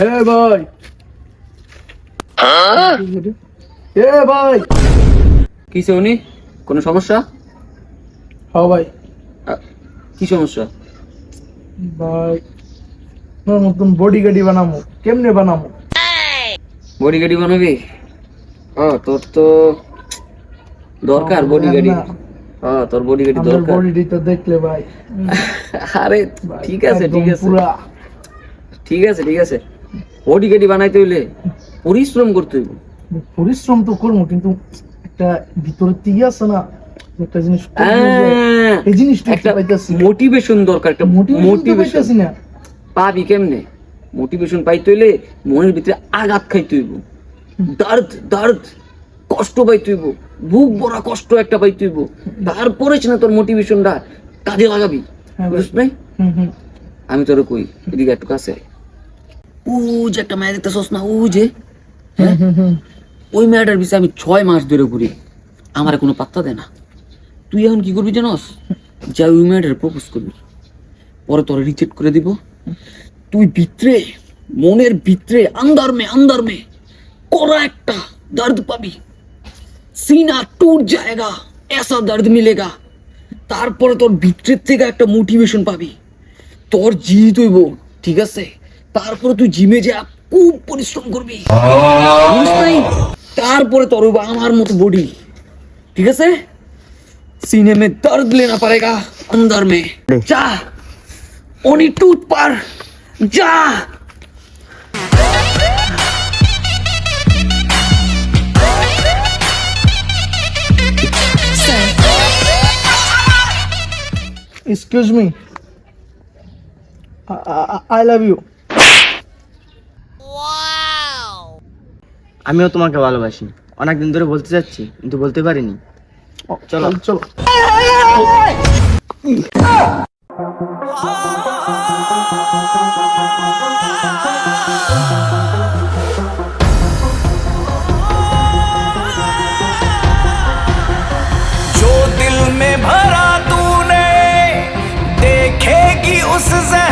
এ ভাই এ ভাই কিসে উনি কোনো সমস্যা? হ্যাঁ ভাই কি সমস্যা? ভাই নতুন বডি গাড়ি বানাবো, কেমনে বানাবো? বডি গাড়ি বানাবি? তোর তো দরকার বডি গাড়ি। তোর বডি গাড়ি আমার দরকার। বডিটি তো দেখলে ভাই আরে ঠিক আছে ঠিক আছে পুরা ঠিক আছে ঠিক আছে। বডি গাড়ি বানাইতে হইলে পরিশ্রম করতে হইব। পরিশ্রম তো করবো, কিন্তু একটা ভিতরে থেকে আছে না একটা জিনিস, এই জিনিসটা একটা পাইতাছি মোটিভেশন দরকার, একটা মোটিভেশন পাইতাছি না। পাবি কেমনে? মোটিভেশন পাইতে হইলে মনের ভিতরে আঘাত খাইতে হইব, দর্দ দর্দ কষ্ট পাইতে হইব, বুক ভরা কষ্ট একটা পাইতে হইব, তারপরে না তোর মোটিভেশনটা কাজে লাগাবি। বুঝছ নাই? আমি তোর কই এদিকে একটু কাছে ও যে একটা মেয়ে দেখতেছস না, ও যে ওই মেয়েটার বিষয়ে আমি 6 মাস ধরে ঘুরি, আমার কোনো পাত্তা দেয় না। তুই এখন কি করবি জানোস? যা ওই মেয়েটার প্রপোজ করবি, পরে তোরা রিজেক্ট করে দিব। তুই ভিতরে মনের ভিতরে अंदर में কড়া একটা দর্দ পাবি, सीना टूट जाएगा ऐसा दर्द मिलेगा। তারপরে তোর ভিতরের থেকে একটা মোটিভেশন পাবি, তোর জিত হইব, ঠিক আছে? তারপরে তুই জিমে যা খুব পরিশ্রম করবি, বুঝছ নাই? তারপরে তোর হইব আমার মতো বডি, ঠিক আছে? सीने में दर्द लेना पड़ेगा अंदर में। जा ओनी टूथ पर जा। Excuse me, I love you. আমিও তোমাকে ভালোবাসি, অনেকদিন ধরে বলতে চাচ্ছি কিন্তু বলতে পারিনি। চলো চলো जो दिल में भरा तूने देखेगी उस जहर